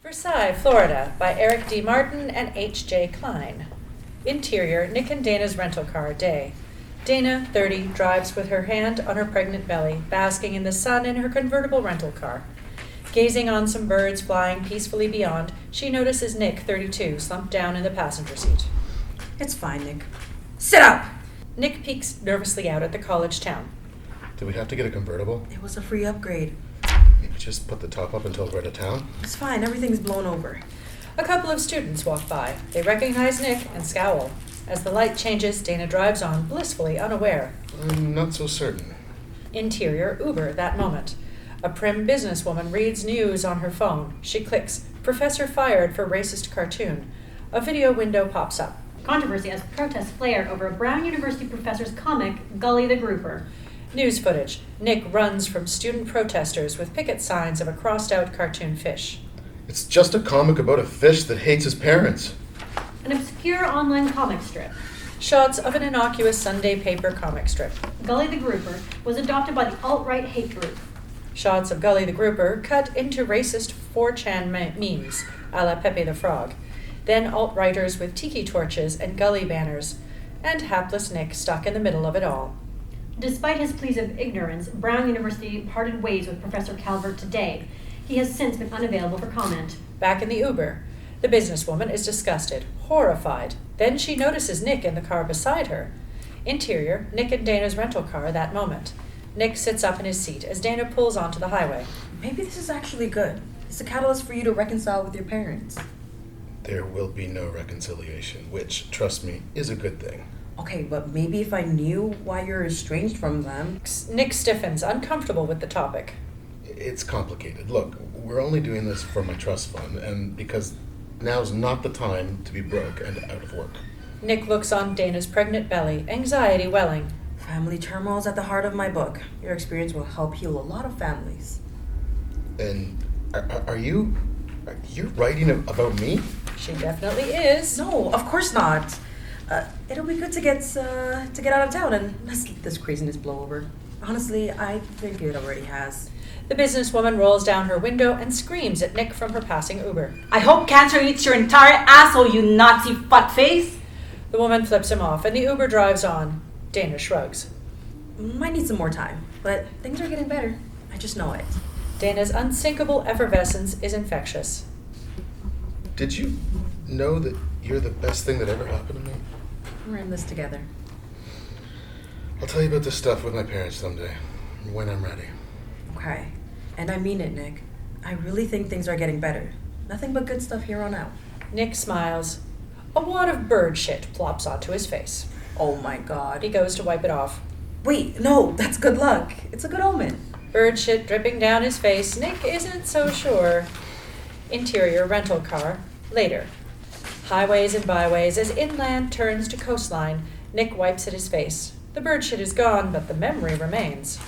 Versailles, Florida, by Eric D. Martin and H.J. Cline. Interior, Nick and Dana's rental car, day. Dana, 30, drives with her hand on her pregnant belly, basking in the sun in her convertible rental car. Gazing on some birds flying peacefully beyond, she notices Nick, 32, slumped down in the passenger seat. It's fine, Nick. Sit up! Nick peeks nervously out at the college town. Do we have to get a convertible? It was a free upgrade. Maybe just put the top up until we're out of town? It's fine, everything's blown over. A couple of students walk by. They recognize Nick and scowl. As the light changes, Dana drives on, blissfully unaware. I'm not so certain. Interior, Uber, that moment. A prim businesswoman reads news on her phone. She clicks, "Professor fired for racist cartoon." A video window pops up. Controversy as protests flare over a Brown University professor's comic, Gully the Grouper. News footage. Nick runs from student protesters with picket signs of a crossed-out cartoon fish. It's just a comic about a fish that hates his parents. An obscure online comic strip. Shots of an innocuous Sunday paper comic strip. Gully the Grouper was adopted by the alt-right hate group. Shots of Gully the Grouper cut into racist 4chan memes, a la Pepe the Frog. Then alt-writers with tiki torches and Gully banners, and hapless Nick stuck in the middle of it all. Despite his pleas of ignorance, Brown University parted ways with Professor Calvert today. He has since been unavailable for comment. Back in the Uber, the businesswoman is disgusted, horrified. Then she notices Nick in the car beside her. Interior, Nick and Dana's rental car that moment. Nick sits up in his seat as Dana pulls onto the highway. Maybe this is actually good. It's a catalyst for you to reconcile with your parents. There will be no reconciliation, which, trust me, is a good thing. Okay, but maybe if I knew why you're estranged from them... Nick stiffens, uncomfortable with the topic. It's complicated. Look, we're only doing this for my trust fund, and because now's not the time to be broke and out of work. Nick looks on Dana's pregnant belly, anxiety welling. Family turmoil is at the heart of my book. Your experience will help heal a lot of families. And are you writing about me? She definitely is. No, of course not. It'll be good to get out of town and let's let this craziness blow over. Honestly, I think it already has. The businesswoman rolls down her window and screams at Nick from her passing Uber. I hope cancer eats your entire asshole, you Nazi fuckface! The woman flips him off and the Uber drives on. Dana shrugs. Might need some more time, but things are getting better. I just know it. Dana's unsinkable effervescence is infectious. Did you know that you're the best thing that ever happened to me? We're in this together. I'll tell you about this stuff with my parents someday, when I'm ready. Okay. And I mean it, Nick. I really think things are getting better. Nothing but good stuff here on out. Nick smiles. A wad of bird shit plops onto his face. Oh my god. He goes to wipe it off. Wait, no, that's good luck. It's a good omen. Bird shit dripping down his face. Nick isn't so sure. Interior rental car. Later. Highways and byways as inland turns to coastline. Nick wipes at his face. The bird shit is gone, but the memory remains.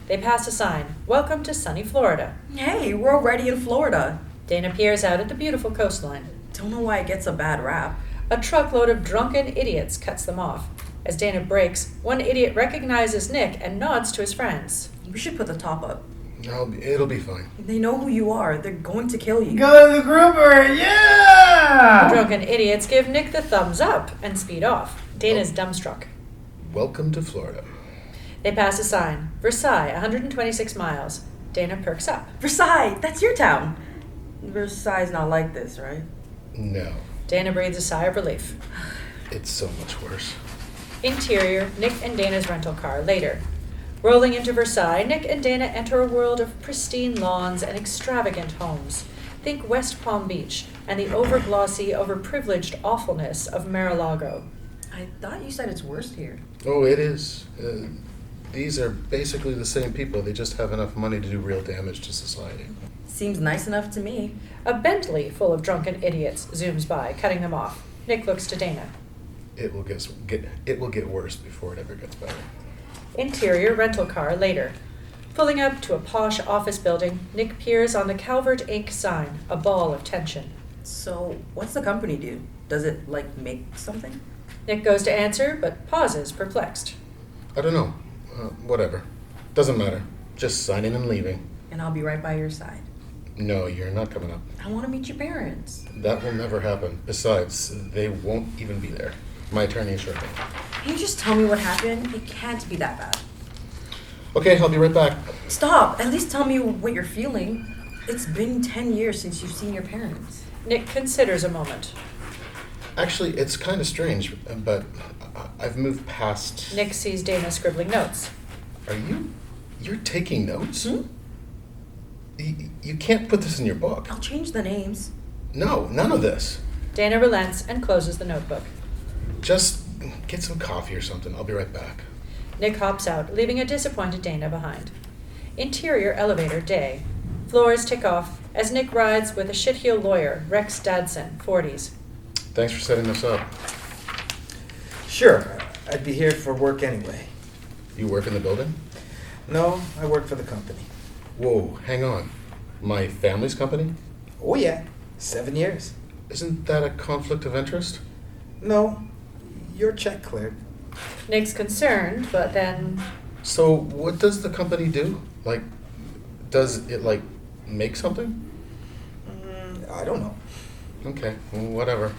They pass a sign. Welcome to sunny Florida. Hey, we're already in Florida. Dana peers out at the beautiful coastline. Don't know why it gets a bad rap. A truckload of drunken idiots cuts them off. As Dana brakes, one idiot recognizes Nick and nods to his friends. We should put the top up. It'll be fine. They know who you are. They're going to kill you. Go to the grouper, yeah! The drunken idiots give Nick the thumbs up and speed off. Dana's dumbstruck. Welcome to Florida. They pass a sign. Versailles, 126 miles. Dana perks up. Versailles, that's your town. Versailles is not like this, right? No, Dana breathes a sigh of relief. it's so much worse. Interior, Nick and Dana's rental car, later. Rolling into Versailles, Nick and Dana enter a world of pristine lawns and extravagant homes. Think West Palm Beach and the over-glossy, over-privileged awfulness of Mar-a-Lago. I thought you said it's worse here. Oh, it is. These are basically the same people. They just have enough money to do real damage to society. Seems nice enough to me. A Bentley full of drunken idiots zooms by, cutting them off. Nick looks to Dana. It will get worse before it ever gets better. Interior rental car, later. Pulling up to a posh office building, Nick peers on the Calvert Inc. sign, a ball of tension. So, what's the company do? Does it, make something? Nick goes to answer, but pauses, perplexed. I don't know. Whatever. Doesn't matter. Just signing and leaving. And I'll be right by your side. No, you're not coming up. I want to meet your parents. That will never happen. Besides, they won't even be there. My attorney assured me. Can you just tell me what happened? It can't be that bad. Okay, I'll be right back. Stop. At least tell me what you're feeling. It's been 10 years since you've seen your parents. Nick considers a moment. Actually, it's kind of strange, but I've moved past... Nick sees Dana scribbling notes. You're taking notes? Hmm? You can't put this in your book. I'll change the names. No, none of this. Dana relents and closes the notebook. Just get some coffee or something. I'll be right back. Nick hops out, leaving a disappointed Dana behind. Interior elevator day. Floors tick off as Nick rides with a shitheel lawyer, Rex Dadson, 40s. Thanks for setting this up. Sure, I'd be here for work anyway. You work in the building? No, I work for the company. Whoa, hang on. My family's company? Oh yeah, 7 years. Isn't that a conflict of interest? No, your check cleared. Nick's concerned, but then... So what does the company do? Like, does it, make something? I don't know. Okay, well, whatever.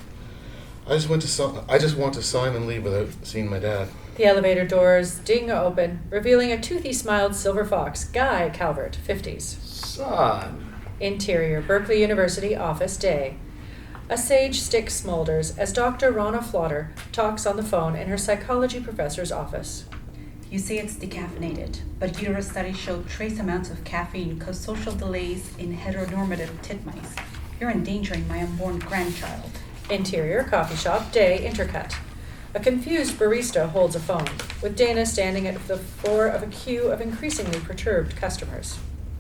I just want to sign and leave without seeing my dad. The elevator doors ding open, revealing a toothy-smiled silver fox, Guy Calvert, 50s. Son. Interior, Berkeley University office day. A sage stick smolders as Dr. Ronna Flotter talks on the phone in her psychology professor's office. You say it's decaffeinated, but uterus studies show trace amounts of caffeine cause social delays in heteronormative titmice. You're endangering my unborn grandchild. Interior, coffee shop, day, intercut. A confused barista holds a phone, with Dana standing at the floor of a queue of increasingly perturbed customers.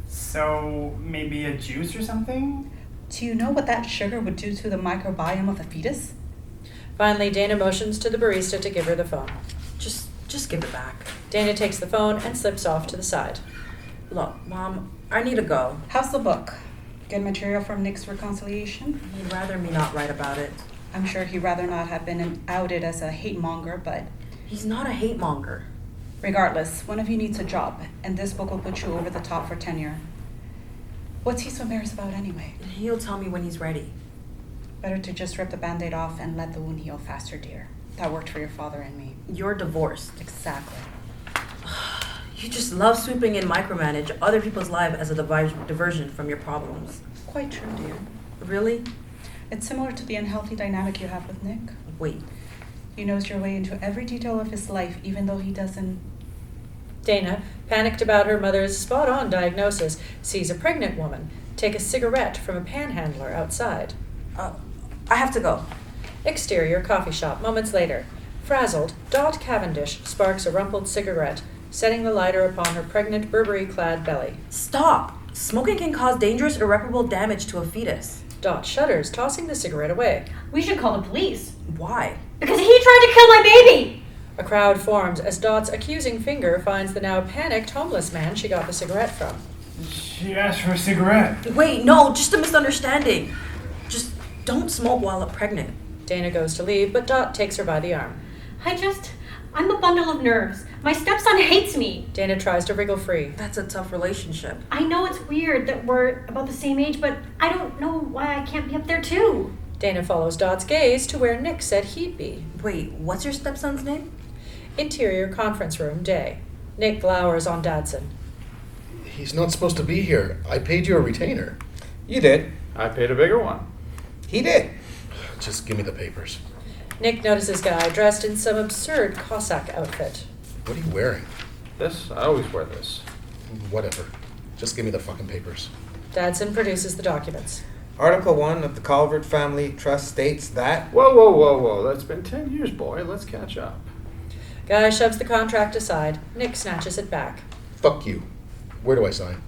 So, maybe a juice or something? Do you know what that sugar would do to the microbiome of a fetus? Finally, Dana motions to the barista to give her the phone. Just give it back. Dana takes the phone and slips off to the side. Look, Mom, I need to go. How's the book? Good material from Nick's reconciliation? He'd rather me not write about it. I'm sure he'd rather not have been outed as a hate monger, but He's not a hate monger. regardless, one of you needs a job, and this book will put you over the top for tenure. What's he so embarrassed about anyway? He'll tell me when he's ready. Better to just rip the band-aid off and let the wound heal faster, dear. That worked for your father and me. You're divorced. Exactly. You just love swooping in micromanage other people's lives as a diversion from your problems. Quite true, dear. Really? It's similar to the unhealthy dynamic you have with Nick. Wait. You knows your way into every detail of his life, even though he doesn't. Dana, panicked about her mother's spot-on diagnosis, sees a pregnant woman take a cigarette from a panhandler outside. I have to go. Exterior coffee shop, moments later. Frazzled, Dot Cavendish sparks a rumpled cigarette, setting the lighter upon her pregnant Burberry-clad belly. Stop! Smoking can cause dangerous, irreparable damage to a fetus. Dot shudders, tossing the cigarette away. We should call the police. Why? Because he tried to kill my baby! A crowd forms as Dot's accusing finger finds the now panicked homeless man she got the cigarette from. She asked for a cigarette. Wait, no, just a misunderstanding. Just don't smoke while pregnant. Dana goes to leave, but Dot takes her by the arm. I'm a bundle of nerves. My stepson hates me. Dana tries to wriggle free. That's a tough relationship. I know it's weird that we're about the same age, but I don't know why I can't be up there too. Dana follows Dot's gaze to where Nick said he'd be. Wait, what's your stepson's name? Interior conference room, day. Nick glowers on Dadson. He's not supposed to be here. I paid you a retainer. You did. I paid a bigger one. He did. Just give me the papers. Nick notices Guy dressed in some absurd Cossack outfit. What are you wearing? This? I always wear this. Whatever. Just give me the fucking papers. Dadson produces the documents. Article 1 of the Calvert Family Trust states that... Whoa. That's been 10 years, boy. Let's catch up. Guy shoves the contract aside. Nick snatches it back. Fuck you. Where do I sign?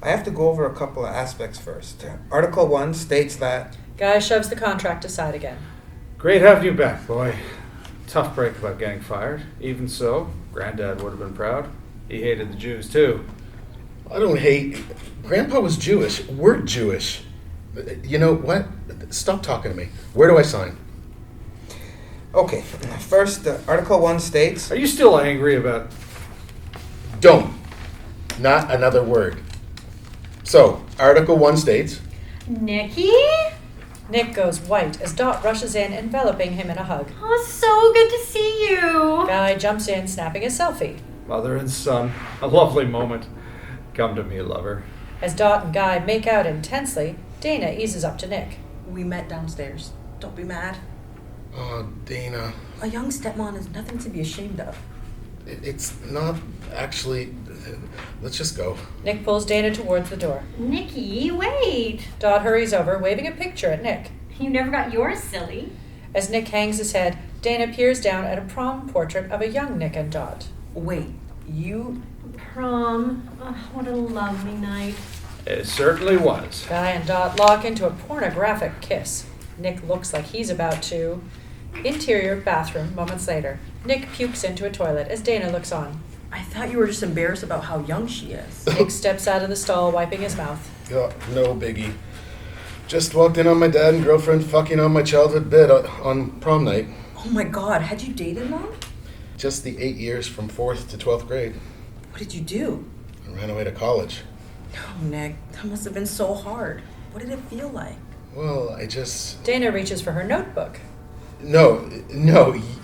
I have to go over a couple of aspects first. Article 1 states that... Guy shoves the contract aside again. Great having you back, boy. Tough break about getting fired. Even so, Granddad would have been proud. He hated the Jews, too. I don't hate... Grandpa was Jewish. We're Jewish. You know what? Stop talking to me. Where do I sign? Okay, first, Article 1 states... Are you still angry about... Don't. Not another word. So, Article 1 states, Nikki? Nick goes white as Dot rushes in, enveloping him in a hug. Oh, so good to see you. Guy jumps in, snapping a selfie. Mother and son, a lovely moment. Come to me, lover. As Dot and Guy make out intensely, Dana eases up to Nick. We met downstairs. Don't be mad. oh, Dana, A young stepmom is nothing to be ashamed of. it's not actually... Let's just go. Nick pulls Dana towards the door. Nikki, wait. Dot hurries over, waving a picture at Nick. You never got yours, silly. As Nick hangs his head, Dana peers down at a prom portrait of a young Nick and Dot. Wait, you... Prom. Oh, what a lovely night. It certainly was. Guy and Dot lock into a pornographic kiss. Nick looks like he's about to. Interior bathroom, moments later. Nick pukes into a toilet as Dana looks on. I thought you were just embarrassed about how young she is. Nick steps out of the stall, wiping his mouth. Oh, no biggie. Just walked in on my dad and girlfriend fucking on my childhood bed on prom night. Oh my god, had you dated Mom? Just the 8 years from 4th to 12th grade. What did you do? I ran away to college. Oh, Nick, that must have been so hard. What did it feel like? Well, I just... Dana reaches for her notebook. No,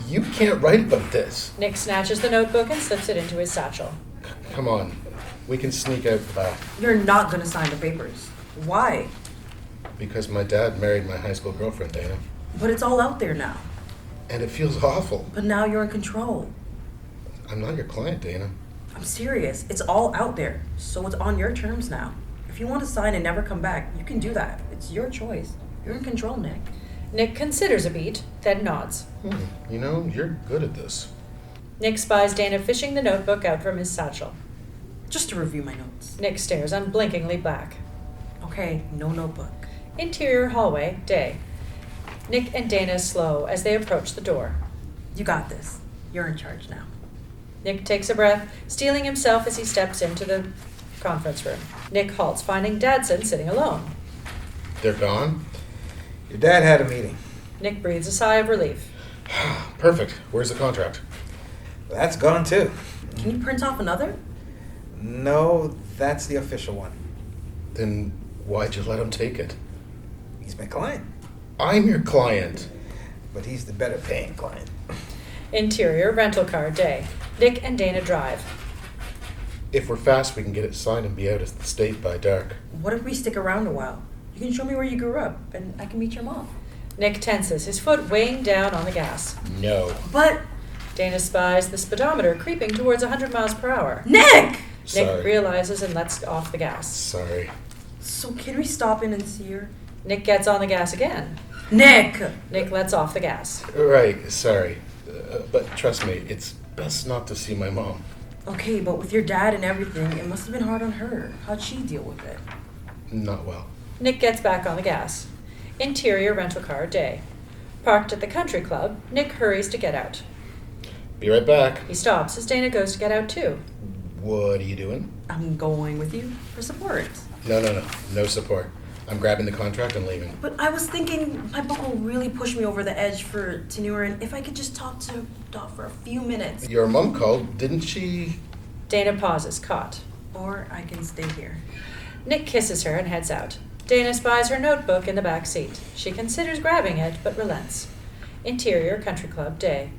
you can't write about this. Nick snatches the notebook and slips it into his satchel. Come on. We can sneak out the back. You're not gonna sign the papers. Why? Because my dad married my high school girlfriend, Dana. But it's all out there now. And it feels awful. But now you're in control. I'm not your client, Dana. I'm serious. It's all out there. So it's on your terms now. If you want to sign and never come back, you can do that. It's your choice. You're in control, Nick. Nick considers a beat, then nods. You know, you're good at this. Nick spies Dana fishing the notebook out from his satchel. Just to review my notes. Nick stares unblinkingly black. Okay, no notebook. Interior hallway, day. Nick and Dana slow as they approach the door. You got this. You're in charge now. Nick takes a breath, steeling himself as he steps into the conference room. Nick halts, finding Dadson sitting alone. They're gone? Your dad had a meeting. Nick breathes a sigh of relief. Perfect. Where's the contract? That's gone too. Can you print off another? No, that's the official one. Then why'd you let him take it? He's my client. I'm your client. But he's the better paying client. Interior rental car, day. Nick and Dana drive. If we're fast, we can get it signed and be out of the state by dark. What if we stick around a while? You can show me where you grew up, and I can meet your mom. Nick tenses, his foot weighing down on the gas. No. But, Dana spies the speedometer creeping towards 100 miles per hour. Nick! Sorry. Nick realizes and lets off the gas. Sorry. So can we stop in and see her? Nick gets on the gas again. Nick! Nick lets off the gas. Right, sorry. But trust me, it's best not to see my mom. Okay, but with your dad and everything, it must have been hard on her. How'd she deal with it? Not well. Nick gets back on the gas. Interior rental car, day. Parked at the country club, Nick hurries to get out. Be right back. He stops as Dana goes to get out too. What are you doing? I'm going with you for support. No. No support. I'm grabbing the contract and leaving. But I was thinking my book will really push me over the edge for tenure, and if I could just talk to Dot for a few minutes. Your mom called, didn't she? Dana pauses, caught. Or I can stay here. Nick kisses her and heads out. Dana spies her notebook in the back seat. She considers grabbing it, but relents. Interior country club, day.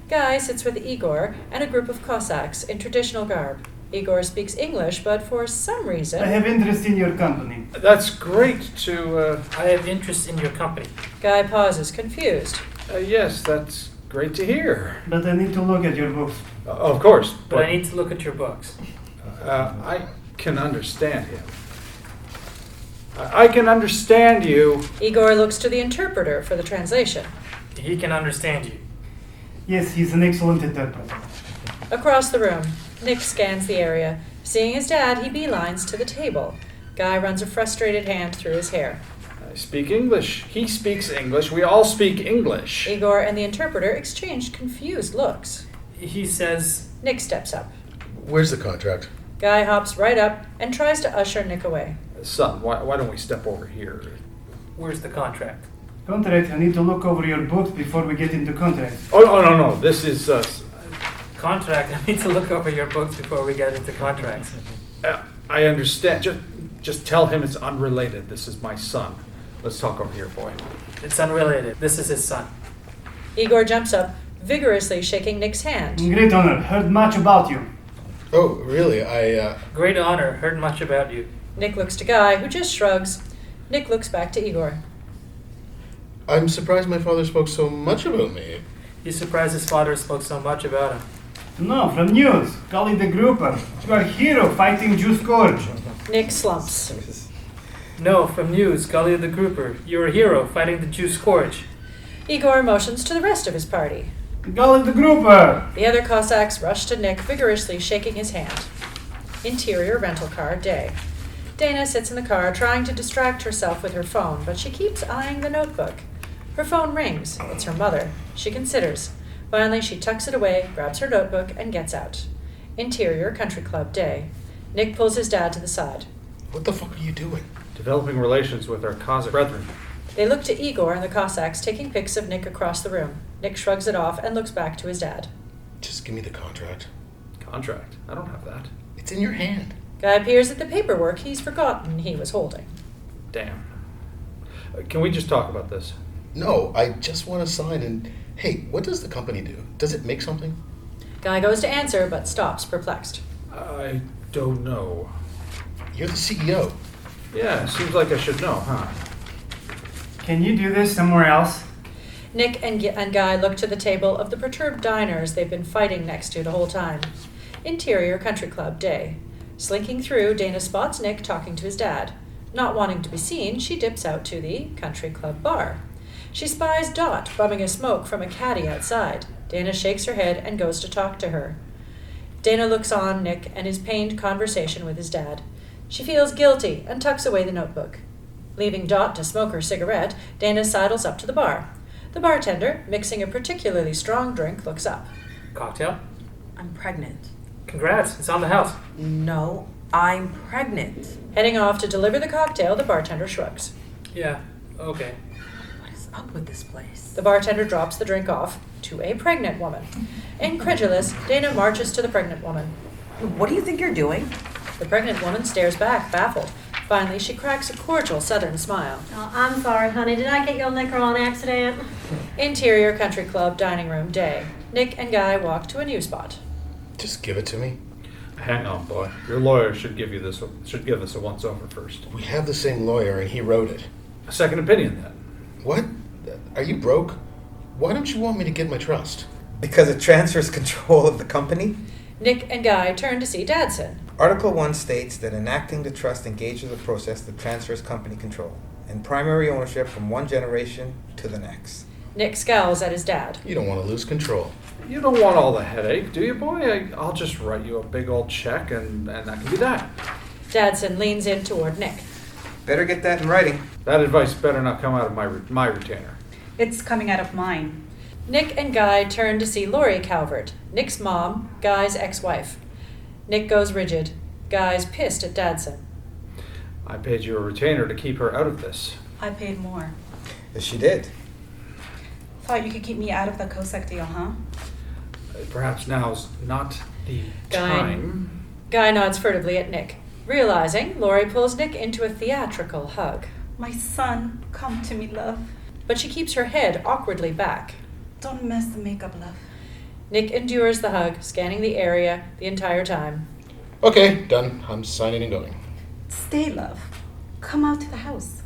Guy sits with Igor and a group of Cossacks in traditional garb. Igor speaks English, but for some reason... I have interest in your company. That's great to, I have interest in your company. Guy pauses, confused. yes, that's great to hear. But I need to look at your books. Of course. But I need to look at your books. I can understand him. I can understand you. Igor looks to the interpreter for the translation. He can understand you. Yes, he's an excellent interpreter. Across the room, Nick scans the area. Seeing his dad, he beelines to the table. Guy runs a frustrated hand through his hair. I speak English. He speaks English. We all speak English. Igor and the interpreter exchange confused looks. He says, Nick steps up. Where's the contract? Guy hops right up and tries to usher Nick away. Son, why don't we step over here? where's the contract? Contract, I need to look over your books before we get into contract. Oh, no. This is, Contract, I need to look over your books before we get into contracts. I understand. Just Just tell him it's unrelated. This is my son. Let's talk over here, boy. It's unrelated. This is his son. Igor jumps up, vigorously shaking Nick's hand. Great honor. Heard much about you. Oh, really? Great honor. Heard much about you. Nick looks to Guy, who just shrugs. Nick looks back to Igor. I'm surprised my father spoke so much about me. He's surprised his father spoke so much about him. No, from news. Gully the Grouper. You are a hero fighting Jew Scourge. Nick slumps. No, from news, Gully the Grouper. You're a hero fighting the Jew Scourge. Igor motions to the rest of his party. Gully the Grouper. The other Cossacks rush to Nick, vigorously shaking his hand. Interior rental car, day. Dana sits in the car trying to distract herself with her phone, but she keeps eyeing the notebook. Her phone rings. It's her mother. She considers. Finally, she tucks it away, grabs her notebook, and gets out. Interior country club, day. Nick pulls his dad to the side. What the fuck are you doing? Developing relations with our Cossack brethren. They look to Igor and the Cossacks taking pics of Nick across the room. Nick shrugs it off and looks back to his dad. Just give me the contract. Contract? I don't have that. It's in your hand. Guy peers at the paperwork he's forgotten he was holding. Damn. Can we just talk about this? No, I just want to sign and... Hey, what does the company do? Does it make something? Guy goes to answer, but stops, perplexed. I don't know. You're the CEO. Yeah, seems like I should know, huh? Can you do this somewhere else? Nick and Guy look to the table of the perturbed diners they've been fighting next to the whole time. Interior country club, day. Slinking through, Dana spots Nick talking to his dad. Not wanting to be seen, she dips out to the country club bar. She spies Dot bumming a smoke from a caddy outside. Dana shakes her head and goes to talk to her. Dana looks on Nick and his pained conversation with his dad. She feels guilty and tucks away the notebook. Leaving Dot to smoke her cigarette, Dana sidles up to the bar. The bartender, mixing a particularly strong drink, looks up. Cocktail? I'm pregnant. Congrats, it's on the house. No, I'm pregnant. Heading off to deliver the cocktail, the bartender shrugs. Yeah, okay. What is up with this place? The bartender drops the drink off to a pregnant woman. Incredulous, Dana marches to the pregnant woman. What do you think you're doing? The pregnant woman stares back, baffled. Finally, she cracks a cordial southern smile. Oh, I'm sorry, honey. Did I get your liquor on accident? Interior country club dining room, day. Nick and Guy walk to a new spot. Just give it to me. Hang on, boy. Your lawyer should give us a once-over first. We have the same lawyer and he wrote it. A second opinion, then. What? Are you broke? Why don't you want me to get my trust? Because it transfers control of the company? Nick and Guy turn to see Dadson. Article 1 states that enacting the trust engages a process that transfers company control and primary ownership from one generation to the next. Nick scowls at his dad. You don't want to lose control. You don't want all the headache, do you, boy? I'll just write you a big old check, and that can be that. Dadson leans in toward Nick. Better get that in writing. That advice better not come out of my retainer. It's coming out of mine. Nick and Guy turn to see Lori Calvert, Nick's mom, Guy's ex-wife. Nick goes rigid. Guy's pissed at Dadson. I paid you a retainer to keep her out of this. I paid more. Yes, she did. Thought you could keep me out of the Cossack deal, huh? Perhaps now's not the Guy. time. Guy nods furtively at Nick. Realizing, Lori pulls Nick into a theatrical hug. My son, come to me, love. But she keeps her head awkwardly back. Don't mess the makeup, love. Nick endures the hug, scanning the area the entire time. Okay, done. I'm signing and going. Stay, love. Come out to the house.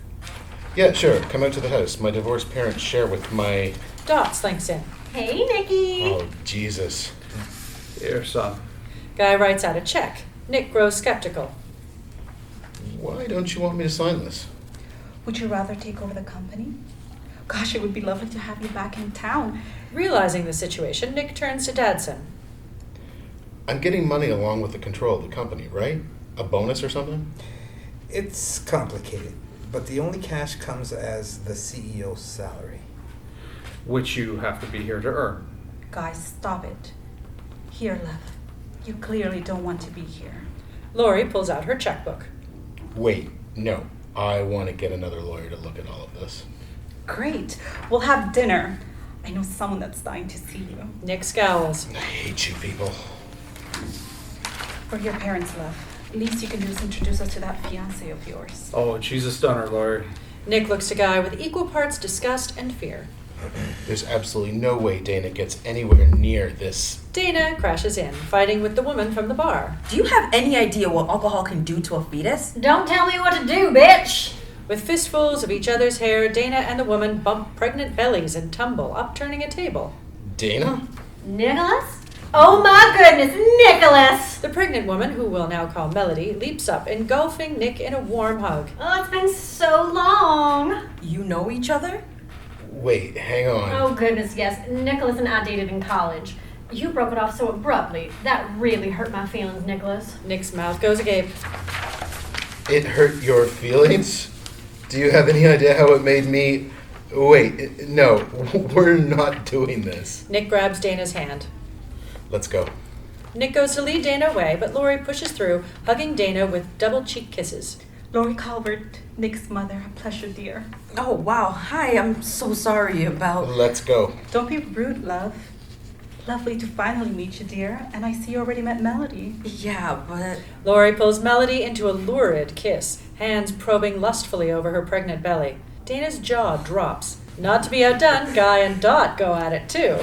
Yeah, sure. Come out to the house. My divorced parents share with my... Dot slinks in. Hey, Nikki. Oh, Jesus. Here, son. Guy writes out a check. Nick grows skeptical. Why don't you want me to sign this? Would you rather take over the company? Gosh, it would be lovely to have you back in town. Realizing the situation, Nick turns to Dadson. I'm getting money along with the control of the company, right? A bonus or something? It's complicated, but the only cash comes as the CEO's salary. Which you have to be here to earn. Guys, stop it. Here, love. You clearly don't want to be here. Lori pulls out her checkbook. Wait, no. I want to get another lawyer to look at all of this. Great. We'll have dinner. I know someone that's dying to see you. Nick scowls. I hate you people. For your parents, love. Least you can do is introduce us to that fiancée of yours. Oh, and she's a stunner, Laurie. Nick looks to Guy with equal parts disgust and fear. There's absolutely no way Dana gets anywhere near this. Dana crashes in, fighting with the woman from the bar. Do you have any idea what alcohol can do to a fetus? Don't tell me what to do, bitch! With fistfuls of each other's hair, Dana and the woman bump pregnant bellies and tumble, upturning a table. Dana? Nicholas? Oh my goodness, Nicholas! The pregnant woman, who we'll now call Melody, leaps up, engulfing Nick in a warm hug. Oh, it's been so long. You know each other? Wait, hang on. Oh goodness, yes. Nicholas and I dated in college. You broke it off so abruptly. That really hurt my feelings, Nicholas. Nick's mouth goes agape. It hurt your feelings? Do you have any idea how it made me... Wait, no, we're not doing this. Nick grabs Dana's hand. Let's go. Nick goes to lead Dana away, but Laurie pushes through, hugging Dana with double cheek kisses. Laurie Calvert, Nick's mother. A pleasure, dear. Oh, wow. Hi, I'm so sorry about... Let's go. Don't be rude, love. Lovely to finally meet you, dear. And I see you already met Melody. Yeah, but... Laurie pulls Melody into a lurid kiss, hands probing lustfully over her pregnant belly. Dana's jaw drops. Not to be outdone, Guy and Dot go at it too.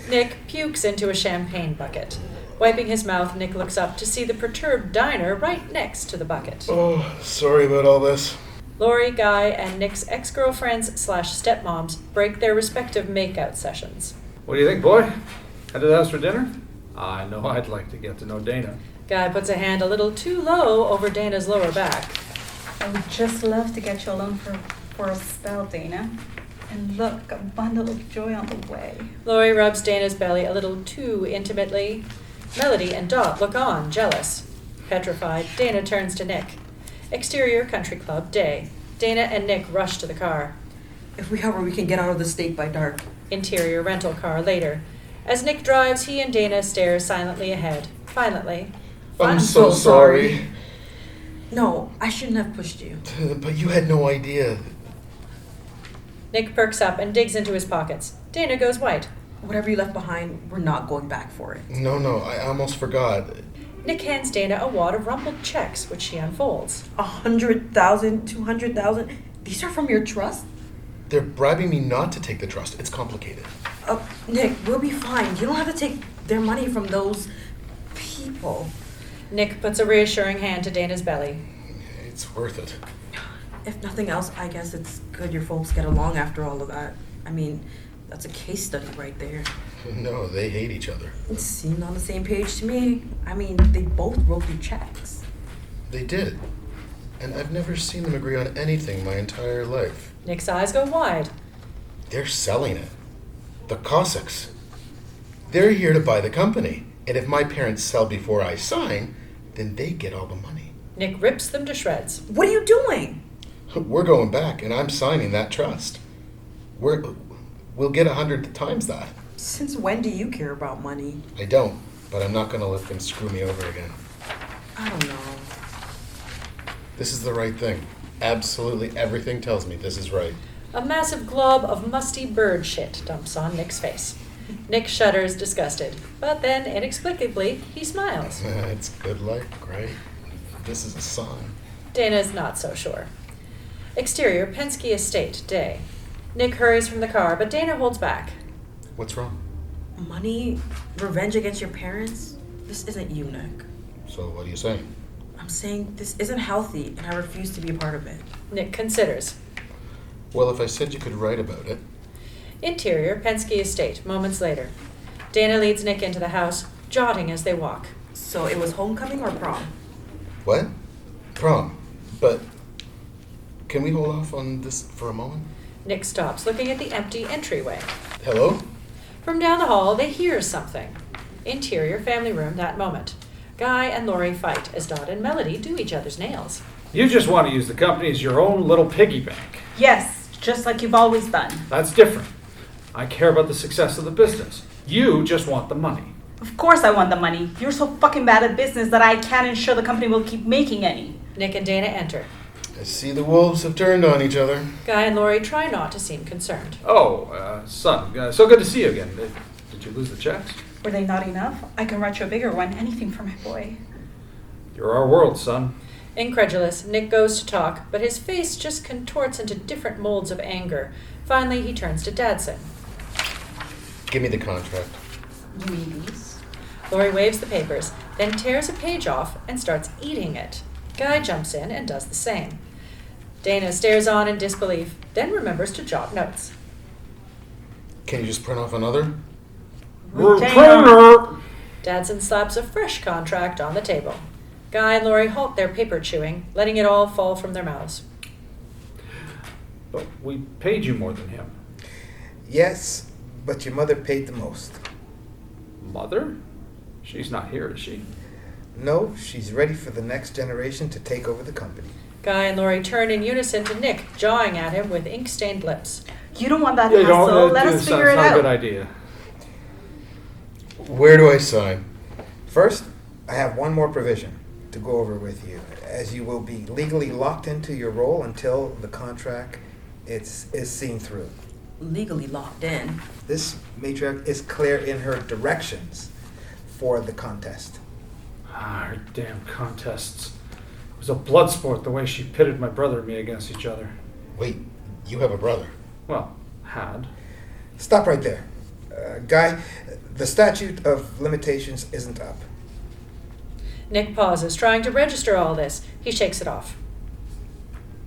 Nick pukes into a champagne bucket. Wiping his mouth, Nick looks up to see the perturbed diner right next to the bucket. Oh, sorry about all this. Laurie, Guy, and Nick's ex-girlfriends/stepmoms break their respective makeout sessions. What do you think, boy? Head to the house for dinner? I know I'd like to get to know Dana. Guy puts a hand a little too low over Dana's lower back. I would just love to get you alone for a spell, Dana. And look, a bundle of joy on the way. Laurie rubs Dana's belly a little too intimately. Melody and Dot look on, jealous. Petrified, Dana turns to Nick. Exterior country club, day. Dana and Nick rush to the car. If we hurry, we can get out of the state by dark. Interior rental car, later. As Nick drives, he and Dana stare silently ahead. Finally. I'm so sorry. No, I shouldn't have pushed you. But you had no idea. Nick perks up and digs into his pockets. Dana goes white. Whatever you left behind, we're not going back for it. No, I almost forgot. Nick hands Dana a wad of rumpled checks, which she unfolds. 100,000, 200,000. These are from your trust? They're bribing me not to take the trust. It's complicated. Nick, we'll be fine. You don't have to take their money from those people. Nick puts a reassuring hand to Dana's belly. It's worth it. If nothing else, I guess it's good your folks get along after all of that. I mean, that's a case study right there. No, they hate each other. It seemed on the same page to me. I mean, they both wrote you checks. They did. And I've never seen them agree on anything my entire life. Nick's eyes go wide. They're selling it. The Cossacks. They're here to buy the company. And if my parents sell before I sign, then they get all the money. Nick rips them to shreds. What are you doing? We're going back, and I'm signing that trust. We'll get 100 times that. Since when do you care about money? I don't, but I'm not going to let them screw me over again. I don't know. This is the right thing. Absolutely everything tells me this is right. A massive glob of musty bird shit dumps on Nick's face. Nick shudders, disgusted. But then, inexplicably, he smiles. It's good luck, right? This is a sign. Dana's not so sure. Exterior, Penske Estate, day. Nick hurries from the car, but Dana holds back. What's wrong? Money? Revenge against your parents? This isn't you, Nick. So what are you saying? I'm saying this isn't healthy, and I refuse to be a part of it. Nick considers. Well, if I said you could write about it. Interior, Penske Estate, moments later. Dana leads Nick into the house, jotting as they walk. So it was homecoming or prom? What? Prom. But can we hold off on this for a moment? Nick stops, looking at the empty entryway. Hello? From down the hall, they hear something. Interior, family room, that moment. Guy and Laurie fight as Dot and Melody do each other's nails. You just want to use the company as your own little piggy bank. Yes, just like you've always done. That's different. I care about the success of the business. You just want the money. Of course I want the money. You're so fucking bad at business that I can't ensure the company will keep making any. Nick and Dana enter. I see the wolves have turned on each other. Guy and Laurie try not to seem concerned. Oh, son, so good to see you again. Did you lose the checks? Were they not enough? I can write you a bigger one. Anything for my boy. You're our world, son. Incredulous, Nick goes to talk, but his face just contorts into different molds of anger. Finally, he turns to Dadson. Give me the contract. You mean these? Lori waves the papers, then tears a page off and starts eating it. Guy jumps in and does the same. Dana stares on in disbelief, then remembers to jot notes. Can you just print off another? Retainer! Dadson slaps a fresh contract on the table. Guy and Lori halt their paper chewing, letting it all fall from their mouths. But we paid you more than him. Yes, but your mother paid the most. Mother? She's not here, is she? No, she's ready for the next generation to take over the company. Guy and Lori turn in unison to Nick, jawing at him with ink-stained lips. You don't want that Yeah, hassle. Let us figure it It's not a out. good idea. Where do I sign? First, I have one more provision to go over with you, as you will be legally locked into your role until the contract is seen through. Legally locked in. This matriarch is clear in her directions for the contest. Her damn contests. It was a blood sport the way she pitted my brother and me against each other. Wait, you have a brother. Well, had. Stop right there. Guy, the statute of limitations isn't up. Nick pauses, trying to register all this. He shakes it off.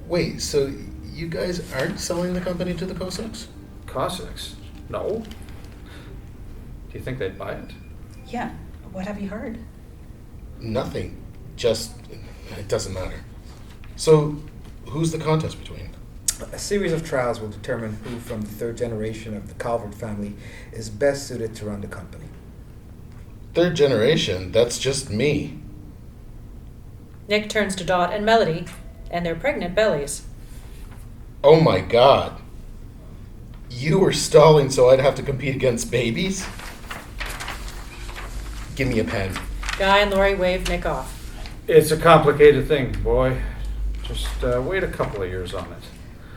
Wait, so you guys aren't selling the company to the Cossacks? Cossacks? No. Do you think they'd buy it? Yeah. What have you heard? Nothing. Just, it doesn't matter. So, who's the contest between? A series of trials will determine who from the third generation of the Calvert family is best suited to run the company. Third generation, that's just me. Nick turns to Dot and Melody and their pregnant bellies. Oh my god. You were stalling so I'd have to compete against babies? Give me a pen. Guy and Lori wave Nick off. It's a complicated thing, boy. Just wait a couple of years on it.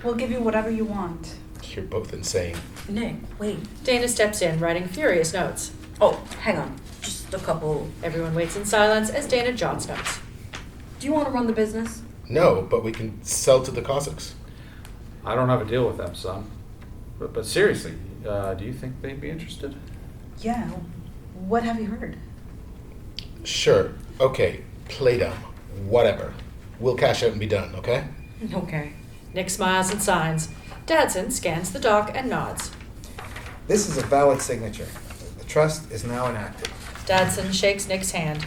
We'll give you whatever you want. You're both insane. Nick, wait. Dana steps in, writing furious notes. Oh, hang on. Just a couple. Everyone waits in silence as Dana jots notes. Do you want to run the business? No, but we can sell to the Cossacks. I don't have a deal with them, son. But seriously, do you think they'd be interested? Yeah. What have you heard? Sure. Okay. Play dumb. Whatever. We'll cash out and be done, okay? Okay. Nick smiles and signs. Dadson scans the doc and nods. This is a valid signature. The trust is now enacted. Dadson shakes Nick's hand.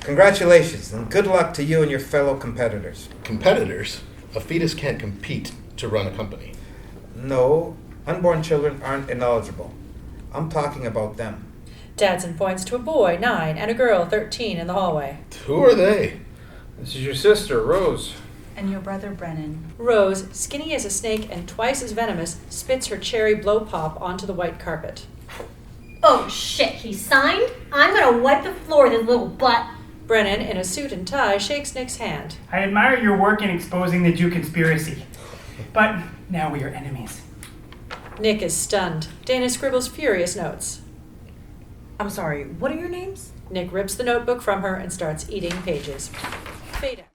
Congratulations, and good luck to you and your fellow competitors. Competitors? A fetus can't compete to run a company. No, unborn children aren't ineligible. I'm talking about them. Dadson points to a boy, 9, and a girl, 13, in the hallway. Who are they? This is your sister, Rose. And your brother Brennan. Rose, skinny as a snake and twice as venomous, spits her cherry blow pop onto the white carpet. Oh shit, he signed? I'm gonna wipe the floor with his little butt. Brennan, in a suit and tie, shakes Nick's hand. I admire your work in exposing the Jew conspiracy. But now we are enemies. Nick is stunned. Dana scribbles furious notes. I'm sorry, what are your names? Nick rips the notebook from her and starts eating pages. Fade out.